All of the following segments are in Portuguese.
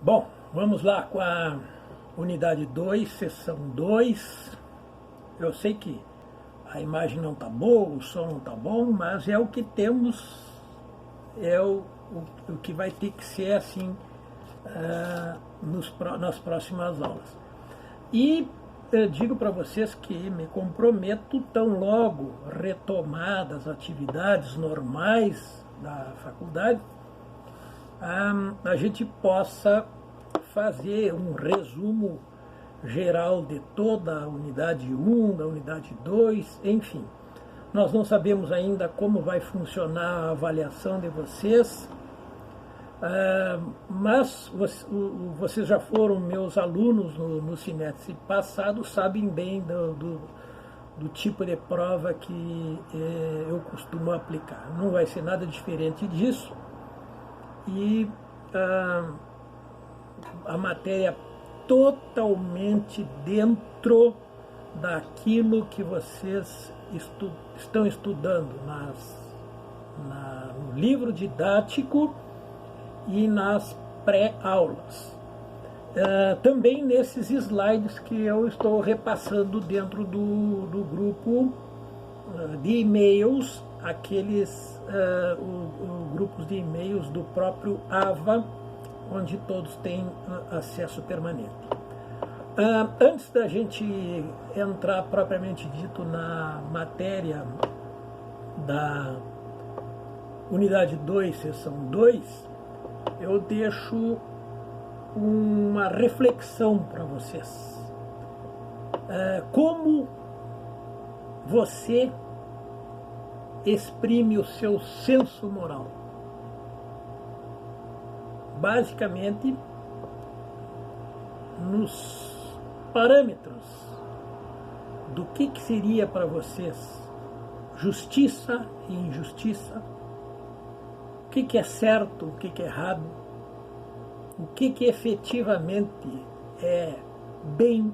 Bom, vamos lá com a unidade 2, sessão 2. Eu sei que a imagem não está boa, o som não está bom, mas é o que temos, é o que vai ter que ser assim nas próximas aulas. E eu digo para vocês que me comprometo, tão logo retomadas as atividades normais da faculdade, a gente possa fazer um resumo geral de toda a unidade 1, da unidade 2, enfim. Nós não sabemos ainda como vai funcionar a avaliação de vocês, mas vocês já foram meus alunos no semestre passado, sabem bem do tipo de prova que eu costumo aplicar. Não vai ser nada diferente disso. E a matéria totalmente dentro daquilo que vocês estão estudando no livro didático e nas pré-aulas. Também nesses slides que eu estou repassando dentro do grupo de e-mails, aqueles grupos de e-mails do próprio AVA, onde todos têm acesso permanente. Antes da gente entrar propriamente dito na matéria da unidade 2, seção 2, eu deixo uma reflexão para vocês. Como você exprime o seu senso moral? Basicamente, nos parâmetros do que seria para vocês justiça e injustiça, o que é certo, o que é errado, o que efetivamente é bem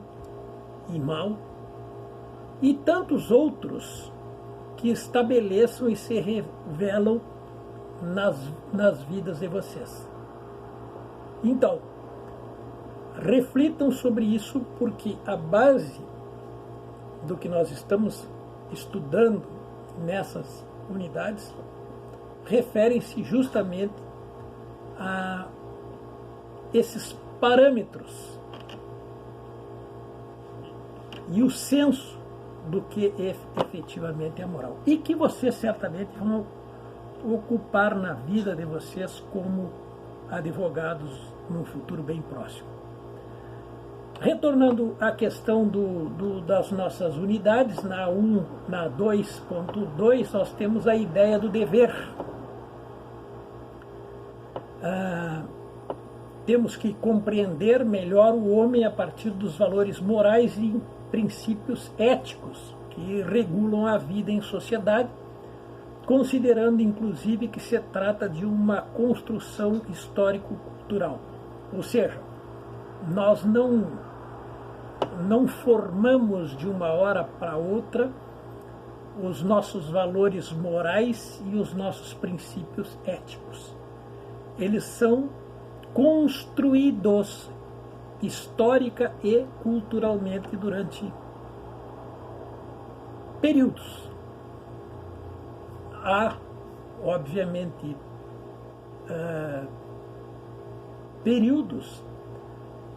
e mal, e tantos outros que estabeleçam e se revelam nas vidas de vocês. Então, reflitam sobre isso, porque a base do que nós estamos estudando nessas unidades refere-se justamente a esses parâmetros e o senso do que efetivamente é moral, e que vocês certamente vão ocupar na vida de vocês como advogados num futuro bem próximo. Retornando à questão das nossas unidades, na 2.2 nós temos a ideia do dever. Temos que compreender melhor o homem a partir dos valores morais e princípios éticos que regulam a vida em sociedade, considerando inclusive que se trata de uma construção histórico-cultural. Ou seja, nós não formamos de uma hora para outra os nossos valores morais e os nossos princípios éticos. Eles são construídos histórica e culturalmente durante períodos. Há, obviamente, períodos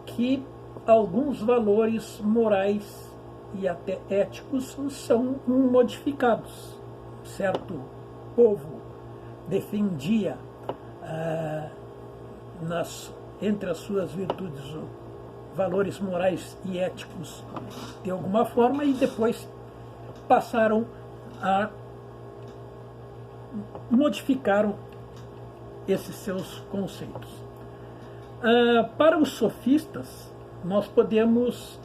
que alguns valores morais e até éticos são modificados. Certo povo defendia entre as suas virtudes valores morais e éticos de alguma forma, e depois passaram a modificaram esses seus conceitos. Para os sofistas, nós podemos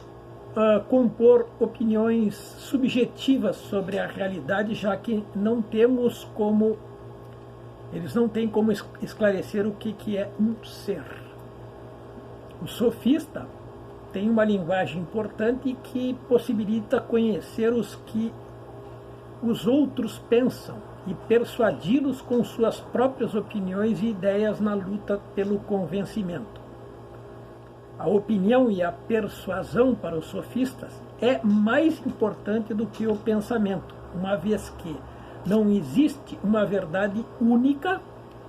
compor opiniões subjetivas sobre a realidade, já que eles não têm como esclarecer o que é um ser. O sofista tem uma linguagem importante que possibilita conhecer os que os outros pensam e persuadi-los com suas próprias opiniões e ideias na luta pelo convencimento. a opinião e a persuasão para os sofistas é mais importante do que o pensamento, uma vez que não existe uma verdade única,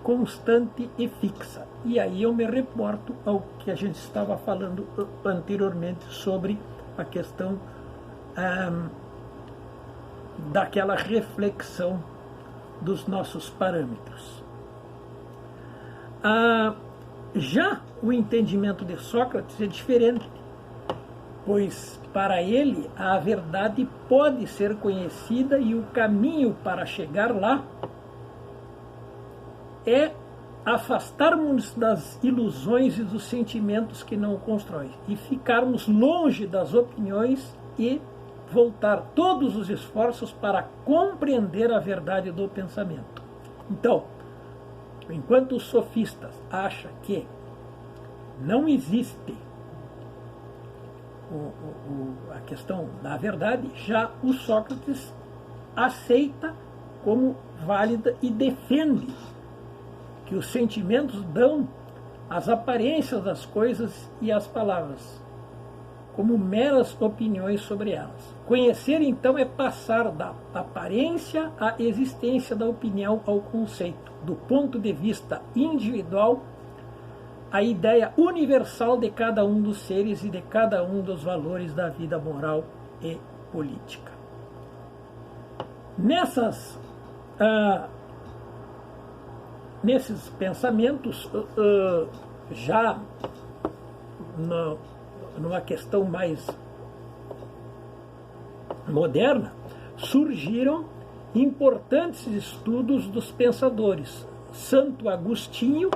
constante e fixa. E aí eu me reporto ao que a gente estava falando anteriormente sobre a questão daquela reflexão dos nossos parâmetros. Já o entendimento de Sócrates é diferente, pois para ele a verdade pode ser conhecida e o caminho para chegar lá é afastarmos das ilusões e dos sentimentos que não constroem e ficarmos longe das opiniões e voltar todos os esforços para compreender a verdade do pensamento. Então, enquanto os sofistas acham que não existe a questão da verdade, já o Sócrates aceita como válida e defende que os sentimentos dão as aparências das coisas e as palavras, como meras opiniões sobre elas. Conhecer, então, é passar da aparência à existência da opinião ao conceito, do ponto de vista individual, a ideia universal de cada um dos seres e de cada um dos valores da vida moral e política. Nesses pensamentos, já numa questão mais moderna, surgiram importantes estudos dos pensadores. Santo Agostinho,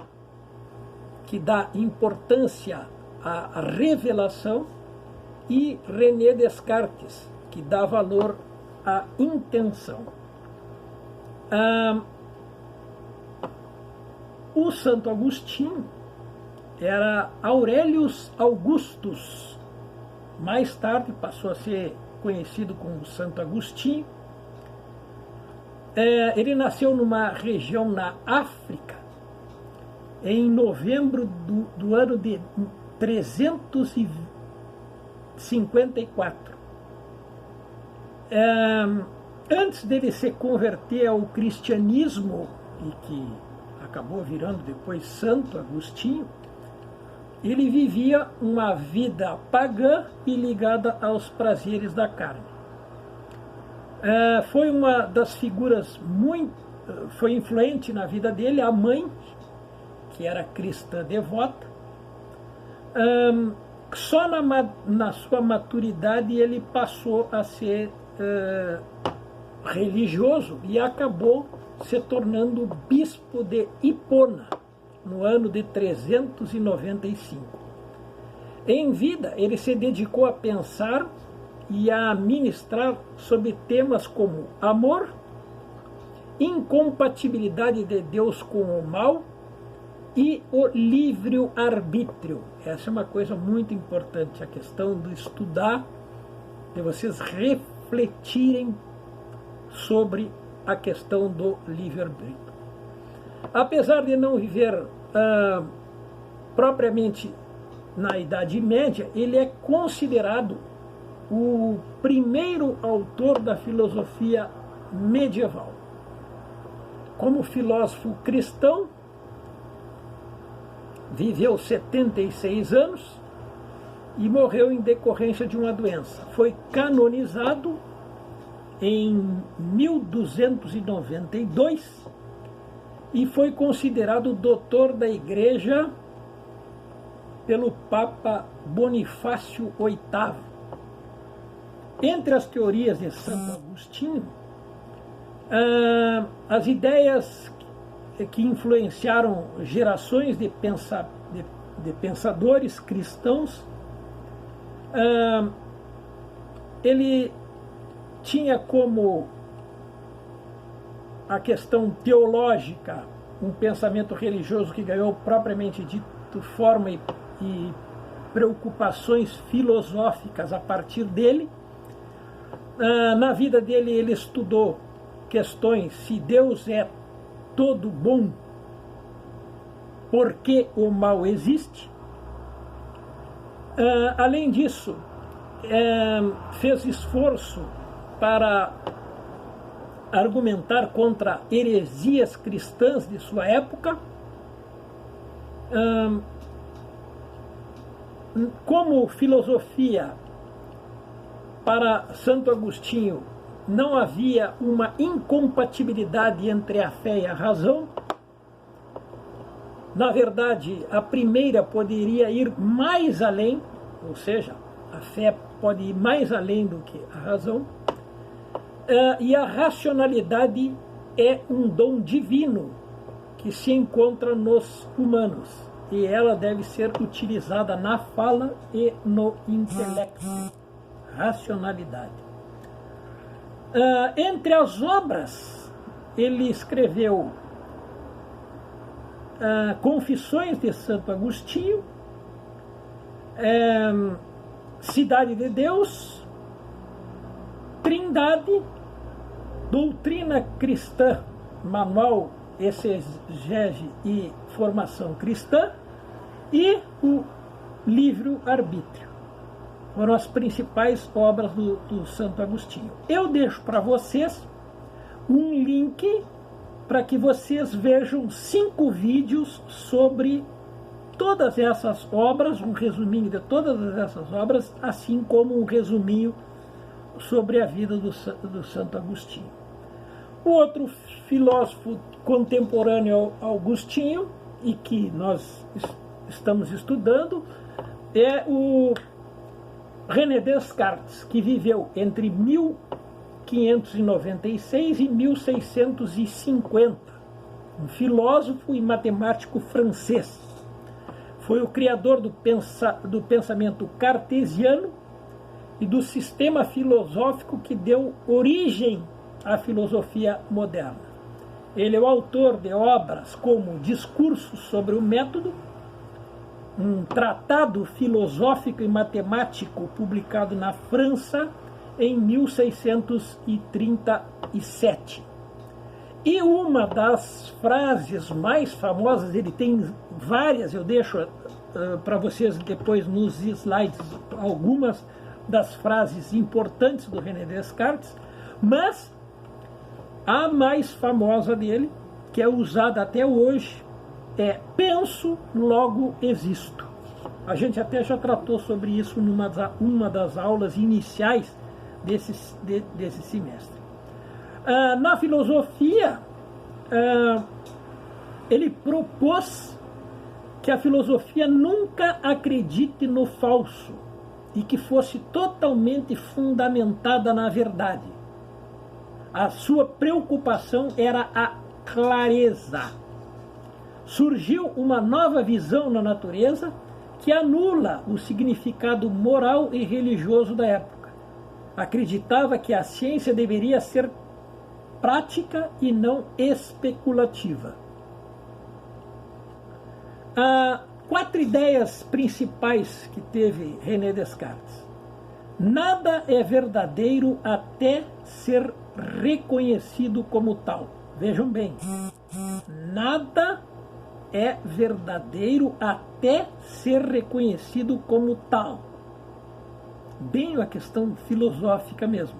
que dá importância à revelação, e René Descartes, que dá valor à intenção. O Santo Agostinho era Aurelius Augustus, mais tarde passou a ser conhecido como Santo Agostinho. Ele nasceu numa região na África em novembro do ano de 354. Antes dele se converter ao cristianismo, e que acabou virando depois Santo Agostinho, ele vivia uma vida pagã e ligada aos prazeres da carne. Foi uma das figuras foi influente na vida dele, a mãe, que era cristã devota. Só na sua maturidade ele passou a ser religioso e acabou se tornando bispo de Hipona, no ano de 395. Em vida, ele se dedicou a pensar e a ministrar sobre temas como amor, incompatibilidade de Deus com o mal e o livre-arbítrio. Essa é uma coisa muito importante, a questão do estudar, de vocês refletirem sobre a questão do livre-arbítrio. Apesar de não viver propriamente na Idade Média, ele é considerado o primeiro autor da filosofia medieval. Como filósofo cristão, viveu 76 anos e morreu em decorrência de uma doença. Foi canonizado em 1292 e foi considerado doutor da Igreja pelo Papa Bonifácio VIII. Entre as teorias de Santo Agostinho, as ideias que influenciaram gerações de pensadores cristãos, ele tinha como a questão teológica um pensamento religioso que ganhou propriamente dito forma e preocupações filosóficas a partir dele. Na vida dele ele estudou questões: se Deus é todo bom, por que o mal existe? Além disso, fez esforço para argumentar contra heresias cristãs de sua época. Como filosofia, para Santo Agostinho, não havia uma incompatibilidade entre a fé e a razão. Na verdade, a primeira poderia ir mais além, ou seja, a fé pode ir mais além do que a razão. E a racionalidade é um dom divino que se encontra nos humanos, e ela deve ser utilizada na fala e no intelecto. Racionalidade. Entre as obras, ele escreveu Confissões de Santo Agostinho, Cidade de Deus, Trindade, Doutrina Cristã, Manual, Exegese e Formação Cristã, e o Livro Arbítrio. Foram as principais obras do Santo Agostinho. Eu deixo para vocês um link para que vocês vejam 5 vídeos sobre todas essas obras, um resuminho de todas essas obras, assim como um resuminho sobre a vida do Santo Agostinho. O outro filósofo contemporâneo ao Agostinho, e que nós estamos estudando, é o René Descartes, que viveu entre 1596 e 1650, um filósofo e matemático francês. Foi o criador do pensamento cartesiano e do sistema filosófico que deu origem à filosofia moderna. Ele é o autor de obras como Discursos sobre o Método, um tratado filosófico e matemático publicado na França em 1637. E uma das frases mais famosas, ele tem várias, eu deixo para vocês depois nos slides algumas das frases importantes do René Descartes, mas a mais famosa dele, que é usada até hoje, é penso, logo existo. A gente até já tratou sobre isso numa das aulas iniciais desse semestre. Na filosofia, ele propôs que a filosofia nunca acredite no falso e que fosse totalmente fundamentada na verdade. A sua preocupação era a clareza. Surgiu uma nova visão na natureza que anula o significado moral e religioso da época. Acreditava que a ciência deveria ser prática e não especulativa. 4 ideias principais que teve René Descartes. Nada é verdadeiro até ser reconhecido como tal. Vejam bem, nada é verdadeiro até ser reconhecido como tal. Bem a questão filosófica mesmo.